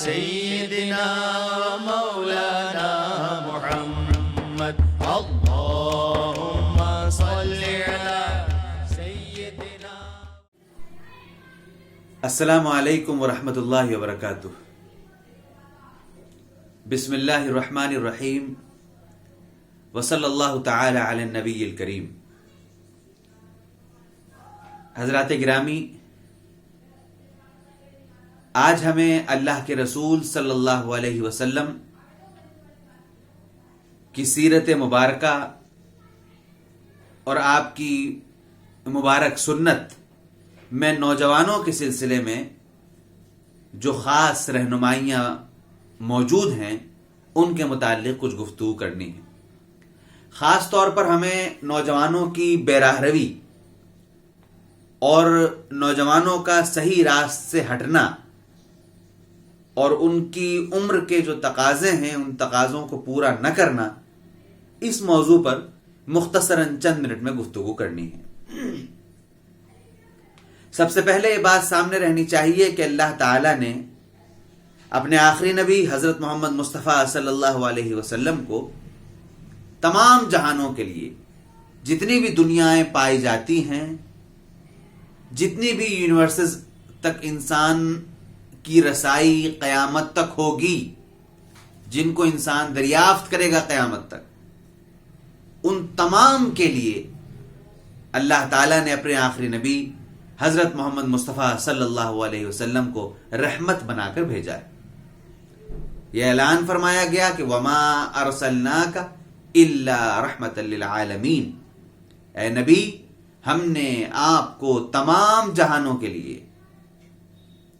سيدنا مولانا محمد اللهم صل على سيدنا. السلام علیکم ورحمۃ اللہ وبرکاتہ. بسم اللہ الرحمن الرحیم وصلی اللہ تعالی علی النبی الکریم. حضرات گرامی، آج ہمیں اللہ کے رسول صلی اللہ علیہ وسلم کی سیرت مبارکہ اور آپ کی مبارک سنت میں نوجوانوں کے سلسلے میں جو خاص رہنمائیاں موجود ہیں ان کے متعلق کچھ گفتگو کرنی ہے. خاص طور پر ہمیں نوجوانوں کی بے راہ روی اور نوجوانوں کا صحیح راست سے ہٹنا اور ان کی عمر کے جو تقاضے ہیں ان تقاضوں کو پورا نہ کرنا، اس موضوع پر مختصراً چند منٹ میں گفتگو کرنی ہے. سب سے پہلے یہ بات سامنے رہنی چاہیے کہ اللہ تعالیٰ نے اپنے آخری نبی حضرت محمد مصطفیٰ صلی اللہ علیہ وسلم کو تمام جہانوں کے لیے، جتنی بھی دنیایں پائی جاتی ہیں، جتنی بھی یونیورسز تک انسان کی رسائی قیامت تک ہوگی، جن کو انسان دریافت کرے گا قیامت تک، ان تمام کے لیے اللہ تعالیٰ نے اپنے آخری نبی حضرت محمد مصطفیٰ صلی اللہ علیہ وسلم کو رحمت بنا کر بھیجا ہے. یہ اعلان فرمایا گیا کہ وما ارسلناک الا رحمت للعالمین، اے نبی ہم نے آپ کو تمام جہانوں کے لیے،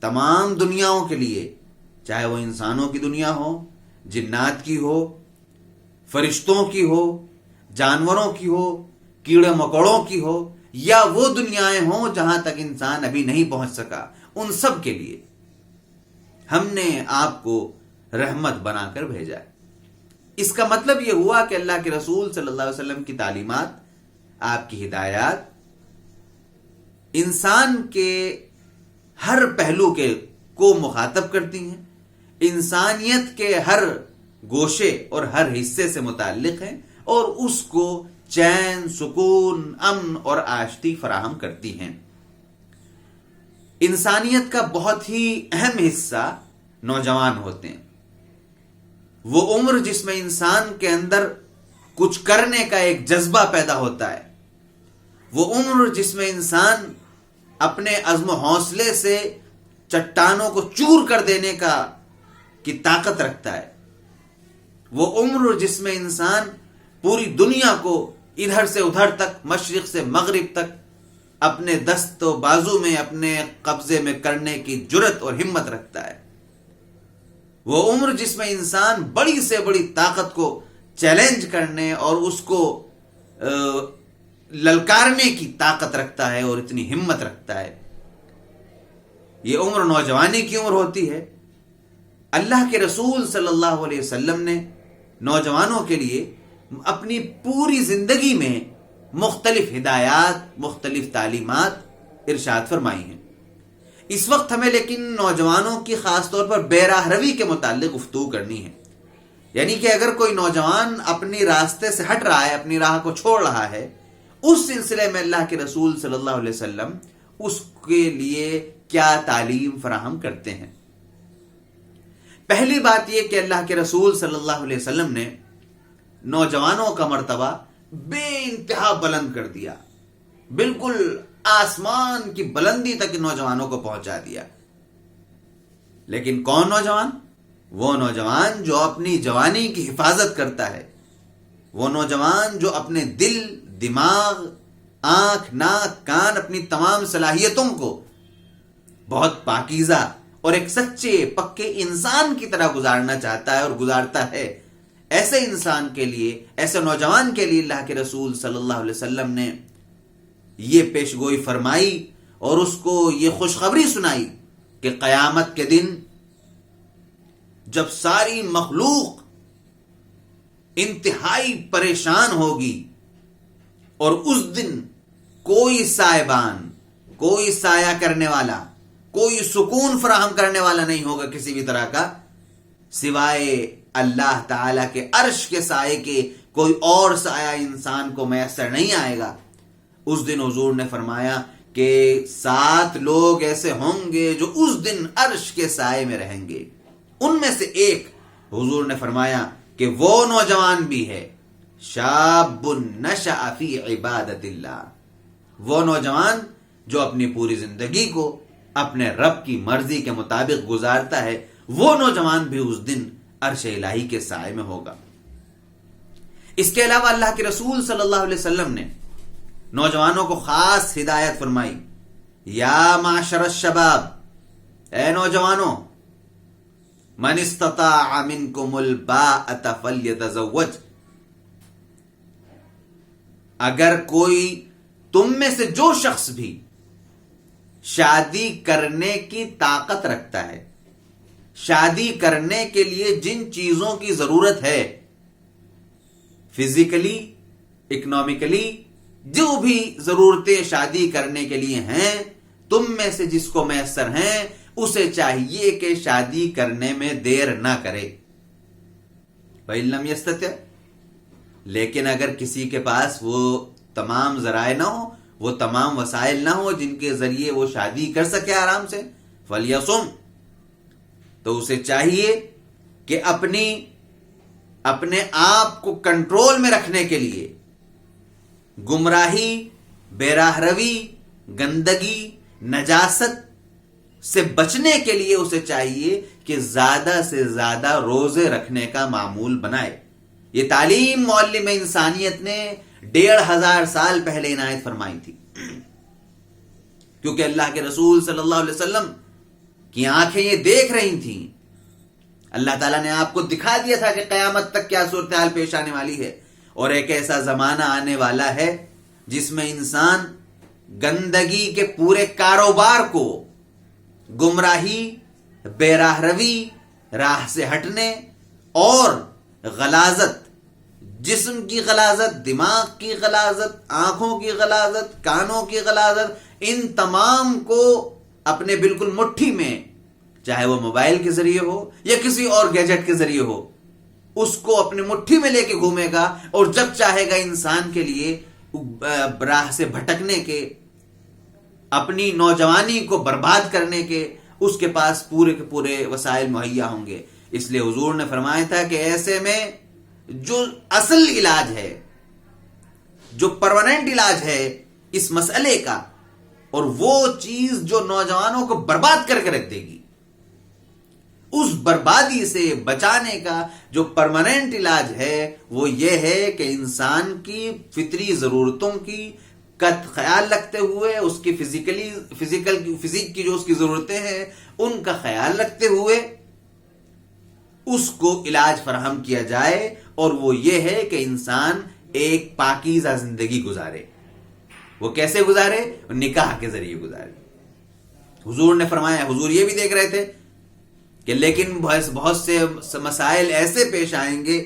تمام دنیاؤں کے لیے، چاہے وہ انسانوں کی دنیا ہو، جنات کی ہو، فرشتوں کی ہو، جانوروں کی ہو، کیڑے مکوڑوں کی ہو، یا وہ دنیایں ہوں جہاں تک انسان ابھی نہیں پہنچ سکا، ان سب کے لیے ہم نے آپ کو رحمت بنا کر بھیجا ہے. اس کا مطلب یہ ہوا کہ اللہ کے رسول صلی اللہ علیہ وسلم کی تعلیمات، آپ کی ہدایات انسان کے ہر پہلو کو مخاطب کرتی ہیں، انسانیت کے ہر گوشے اور ہر حصے سے متعلق ہیں اور اس کو چین، سکون، امن اور آشتی فراہم کرتی ہیں. انسانیت کا بہت ہی اہم حصہ نوجوان ہوتے ہیں. وہ عمر جس میں انسان کے اندر کچھ کرنے کا ایک جذبہ پیدا ہوتا ہے، وہ عمر جس میں انسان اپنے عزم و حوصلے سے چٹانوں کو چور کر دینے کی طاقت رکھتا ہے، وہ عمر جس میں انسان پوری دنیا کو ادھر سے ادھر تک، مشرق سے مغرب تک اپنے دست و بازو میں، اپنے قبضے میں کرنے کی جرت اور ہمت رکھتا ہے، وہ عمر جس میں انسان بڑی سے بڑی طاقت کو چیلنج کرنے اور اس کو للکارنے کی طاقت رکھتا ہے اور اتنی ہمت رکھتا ہے. یہ عمر نوجوانی کی عمر ہوتی ہے. اللہ کے رسول صلی اللہ علیہ وسلم نے نوجوانوں کے لیے اپنی پوری زندگی میں مختلف ہدایات، مختلف تعلیمات ارشاد فرمائی ہیں. اس وقت ہمیں لیکن نوجوانوں کی خاص طور پر بے راہ روی کے متعلق گفتگو کرنی ہے. یعنی کہ اگر کوئی نوجوان اپنی راستے سے ہٹ رہا ہے، اپنی راہ کو چھوڑ رہا ہے، اس سلسلے میں اللہ کے رسول صلی اللہ علیہ وسلم اس کے لیے کیا تعلیم فراہم کرتے ہیں. پہلی بات یہ کہ اللہ کے رسول صلی اللہ علیہ وسلم نے نوجوانوں کا مرتبہ بے انتہا بلند کر دیا، بالکل آسمان کی بلندی تک نوجوانوں کو پہنچا دیا. لیکن کون نوجوان؟ وہ نوجوان جو اپنی جوانی کی حفاظت کرتا ہے، وہ نوجوان جو اپنے دل، دماغ، آنکھ، ناک، کان، اپنی تمام صلاحیتوں کو بہت پاکیزہ اور ایک سچے پکے انسان کی طرح گزارنا چاہتا ہے اور گزارتا ہے. ایسے انسان کے لیے، ایسے نوجوان کے لیے اللہ کے رسول صلی اللہ علیہ وسلم نے یہ پیشگوئی فرمائی اور اس کو یہ خوشخبری سنائی کہ قیامت کے دن جب ساری مخلوق انتہائی پریشان ہوگی اور اس دن کوئی سائبان، کوئی سایہ کرنے والا، کوئی سکون فراہم کرنے والا نہیں ہوگا کسی بھی طرح کا سوائے اللہ تعالی کے عرش کے سائے کے. کوئی اور سایہ انسان کو میسر نہیں آئے گا. اس دن حضور نے فرمایا کہ 7 لوگ ایسے ہوں گے جو اس دن عرش کے سائے میں رہیں گے. ان میں سے ایک حضور نے فرمایا کہ وہ نوجوان بھی ہے شاب نشأ فی عبادت اللہ، وہ نوجوان جو اپنی پوری زندگی کو اپنے رب کی مرضی کے مطابق گزارتا ہے، وہ نوجوان بھی اس دن عرش الہی کے سائے میں ہوگا. اس کے علاوہ اللہ کے رسول صلی اللہ علیہ وسلم نے نوجوانوں کو خاص ہدایت فرمائی. یا معشر الشباب، اے نوجوانوں، من استطاع منکم الباءۃ فلیتزوج، اگر کوئی تم میں سے جو شخص بھی شادی کرنے کی طاقت رکھتا ہے، شادی کرنے کے لیے جن چیزوں کی ضرورت ہے، فزیکلی، اکنامکلی، جو بھی ضرورتیں شادی کرنے کے لیے ہیں، تم میں سے جس کو میسر ہیں، اسے چاہیے کہ شادی کرنے میں دیر نہ کرے. فَإِن لَّمْ يَسْتَطِعْ، لیکن اگر کسی کے پاس وہ تمام ذرائع نہ ہو، وہ تمام وسائل نہ ہو جن کے ذریعے وہ شادی کر سکے آرام سے، فَلْيَصُمْ، تو اسے چاہیے کہ اپنے آپ کو کنٹرول میں رکھنے کے لیے گمراہی، بے راہ روی، گندگی، نجاست سے بچنے کے لیے اسے چاہیے کہ زیادہ سے زیادہ روزے رکھنے کا معمول بنائے. یہ تعلیم معلم انسانیت نے 1500 سال پہلے عنایت فرمائی تھی، کیونکہ اللہ کے رسول صلی اللہ علیہ وسلم کی آنکھیں یہ دیکھ رہی تھیں. اللہ تعالیٰ نے آپ کو دکھا دیا تھا کہ قیامت تک کیا صورتحال پیش آنے والی ہے، اور ایک ایسا زمانہ آنے والا ہے جس میں انسان گندگی کے پورے کاروبار کو، گمراہی، بے راہ روی، راہ سے ہٹنے اور غلاظت، جسم کی غلاظت، دماغ کی غلاظت، آنکھوں کی غلاظت، کانوں کی غلاظت، ان تمام کو اپنے بالکل مٹھی میں، چاہے وہ موبائل کے ذریعے ہو یا کسی اور گیجٹ کے ذریعے ہو، اس کو اپنی مٹھی میں لے کے گھومے گا، اور جب چاہے گا انسان کے لیے راہ سے بھٹکنے کے، اپنی نوجوانی کو برباد کرنے کے اس کے پاس پورے کے پورے وسائل مہیا ہوں گے. اس لیے حضور نے فرمایا تھا کہ ایسے میں جو اصل علاج ہے، جو پرماننٹ علاج ہے اس مسئلے کا، اور وہ چیز جو نوجوانوں کو برباد کر کے رکھ دے گی، اس بربادی سے بچانے کا جو پرماننٹ علاج ہے وہ یہ ہے کہ انسان کی فطری ضرورتوں کی خیال رکھتے ہوئے، اس کی فزیک کی جو اس کی ضرورتیں ہیں ان کا خیال رکھتے ہوئے اس کو علاج فراہم کیا جائے، اور وہ یہ ہے کہ انسان ایک پاکیزہ زندگی گزارے. وہ کیسے گزارے؟ نکاح کے ذریعے گزارے. حضور نے فرمایا، حضور یہ بھی دیکھ رہے تھے کہ لیکن بہت سے مسائل ایسے پیش آئیں گے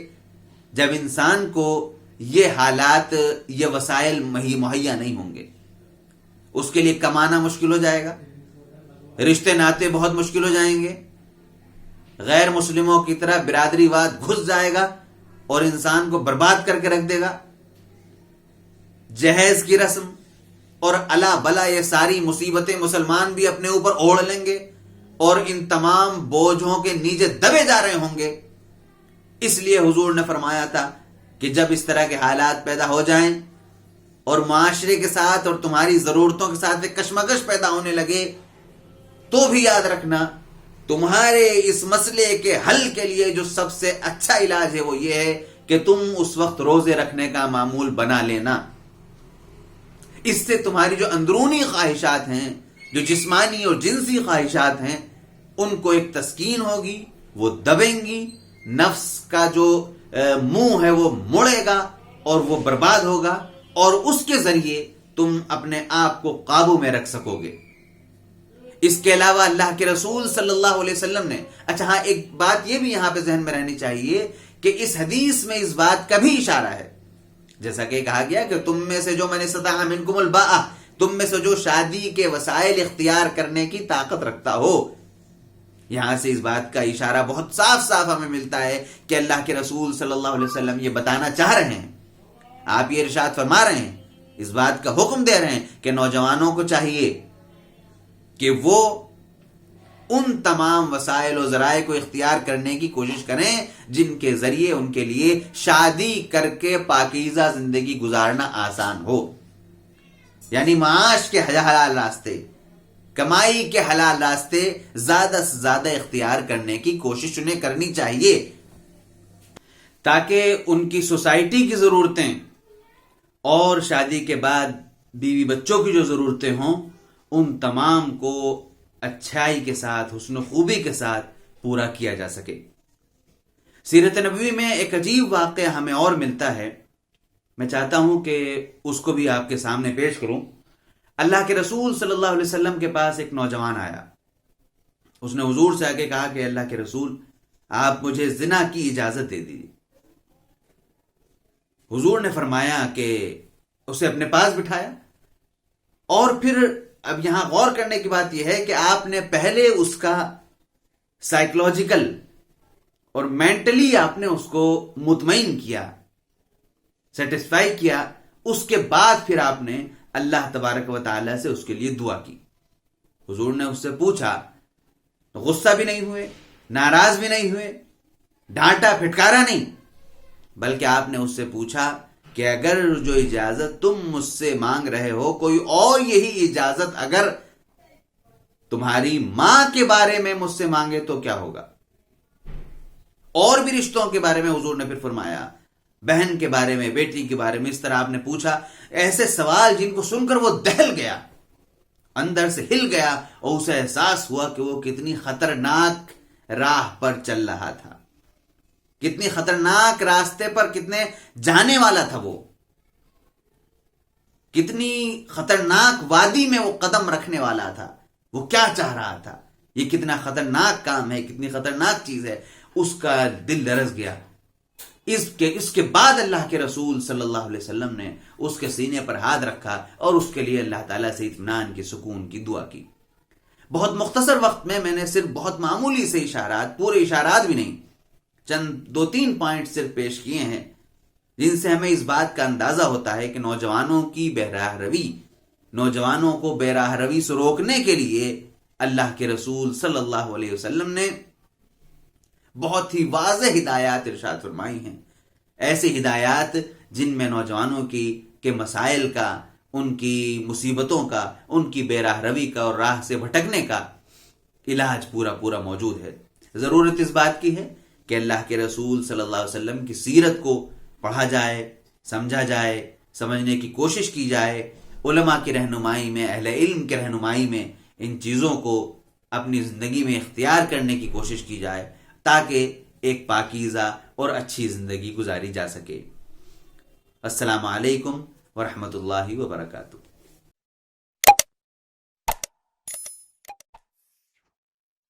جب انسان کو یہ حالات، یہ وسائل مہیا نہیں ہوں گے. اس کے لیے کمانا مشکل ہو جائے گا، رشتے ناطے بہت مشکل ہو جائیں گے، غیر مسلموں کی طرح برادری واد گھس جائے گا اور انسان کو برباد کر کے رکھ دے گا. جہیز کی رسم اور الا بلا یہ ساری مصیبتیں مسلمان بھی اپنے اوپر اوڑھ لیں گے اور ان تمام بوجھوں کے نیچے دبے جا رہے ہوں گے. اس لیے حضور نے فرمایا تھا کہ جب اس طرح کے حالات پیدا ہو جائیں اور معاشرے کے ساتھ اور تمہاری ضرورتوں کے ساتھ ایک کشمکش پیدا ہونے لگے، تو بھی یاد رکھنا تمہارے اس مسئلے کے حل کے لیے جو سب سے اچھا علاج ہے وہ یہ ہے کہ تم اس وقت روزے رکھنے کا معمول بنا لینا. اس سے تمہاری جو اندرونی خواہشات ہیں، جو جسمانی اور جنسی خواہشات ہیں، ان کو ایک تسکین ہوگی، وہ دبیں گی، نفس کا جو منہ ہے وہ مڑے گا اور وہ برباد ہوگا، اور اس کے ذریعے تم اپنے آپ کو قابو میں رکھ سکو گے. اس کے علاوہ اللہ کے رسول صلی اللہ علیہ وسلم نے، اچھا ہاں ایک بات یہ بھی یہاں پہ ذہن میں رہنی چاہیے کہ اس حدیث میں اس بات کا بھی اشارہ ہے، جیسا کہ کہا گیا کہ تم میں سے جو من استطاع منکم الباء، تم میں سے جو شادی کے وسائل اختیار کرنے کی طاقت رکھتا ہو. یہاں سے اس بات کا اشارہ بہت صاف صاف ہمیں ملتا ہے کہ اللہ کے رسول صلی اللہ علیہ وسلم یہ بتانا چاہ رہے ہیں، آپ یہ ارشاد فرما رہے ہیں، اس بات کا حکم دے رہے ہیں کہ نوجوانوں کو چاہیے کہ وہ ان تمام وسائل و ذرائع کو اختیار کرنے کی کوشش کریں جن کے ذریعے ان کے لیے شادی کر کے پاکیزہ زندگی گزارنا آسان ہو. یعنی معاش کے حلال راستے، کمائی کے حلال راستے زیادہ سے زیادہ اختیار کرنے کی کوشش انہیں کرنی چاہیے، تاکہ ان کی سوسائٹی کی ضرورتیں اور شادی کے بعد بیوی بچوں کی جو ضرورتیں ہوں ان تمام کو اچھائی کے ساتھ، حسن و خوبی کے ساتھ پورا کیا جا سکے. سیرت نبوی میں ایک عجیب واقعہ ہمیں اور ملتا ہے، میں چاہتا ہوں کہ اس کو بھی آپ کے سامنے پیش کروں. اللہ کے رسول صلی اللہ علیہ وسلم کے پاس ایک نوجوان آیا. اس نے حضور سے آگے کہا کہ اللہ کے رسول، آپ مجھے زنا کی اجازت دے دیجیے. حضور نے فرمایا کہ اسے اپنے پاس بٹھایا، اور پھر اب یہاں غور کرنے کی بات یہ ہے کہ آپ نے پہلے اس کا سائیکولوجیکل اور مینٹلی آپ نے اس کو مطمئن کیا، سیٹسفائی کیا، اس کے بعد پھر آپ نے اللہ تبارک و تعالی سے اس کے لیے دعا کی. حضور نے اس سے پوچھا، غصہ بھی نہیں ہوئے، ناراض بھی نہیں ہوئے، ڈانٹا پھٹکارا نہیں، بلکہ آپ نے اس سے پوچھا کہ اگر جو اجازت تم مجھ سے مانگ رہے ہو، کوئی اور یہی اجازت اگر تمہاری ماں کے بارے میں مجھ سے مانگے تو کیا ہوگا؟ اور بھی رشتوں کے بارے میں حضور نے پھر فرمایا، بہن کے بارے میں، بیٹی کے بارے میں، اس طرح آپ نے پوچھا. ایسے سوال جن کو سن کر وہ دہل گیا، اندر سے ہل گیا، اور اسے احساس ہوا کہ وہ کتنی خطرناک راہ پر چل رہا تھا، کتنی خطرناک راستے پر کتنے جانے والا تھا، وہ کتنی خطرناک وادی میں وہ قدم رکھنے والا تھا، وہ کیا چاہ رہا تھا، یہ کتنا خطرناک کام ہے، کتنی خطرناک چیز ہے. اس کا دل لرز گیا. اس کے بعد اللہ کے رسول صلی اللہ علیہ وسلم نے اس کے سینے پر ہاتھ رکھا اور اس کے لیے اللہ تعالیٰ سے اطمینان کی، سکون کی دعا کی. بہت مختصر وقت میں نے صرف بہت معمولی سے اشارات، پورے اشارات بھی نہیں، چند 2-3 پوائنٹ صرف پیش کیے ہیں جن سے ہمیں اس بات کا اندازہ ہوتا ہے کہ نوجوانوں کی بے روی، نوجوانوں کو بے روی سے روکنے کے لیے اللہ کے رسول صلی اللہ علیہ وسلم نے بہت ہی واضح ہدایات ارشاد فرمائی ہیں. ایسی ہدایات جن میں نوجوانوں کے مسائل کا، ان کی مصیبتوں کا، ان کی بے روی کا اور راہ سے بھٹکنے کا علاج پورا موجود ہے. ضرورت اس بات کی ہے کہ اللہ کے رسول صلی اللہ علیہ وسلم کی سیرت کو پڑھا جائے، سمجھا جائے، سمجھنے کی کوشش کی جائے. علماء کی رہنمائی میں، اہل علم کے رہنمائی میں ان چیزوں کو اپنی زندگی میں اختیار کرنے کی کوشش کی جائے تاکہ ایک پاکیزہ اور اچھی زندگی گزاری جا سکے. السلام علیکم ورحمۃ اللہ وبرکاتہ.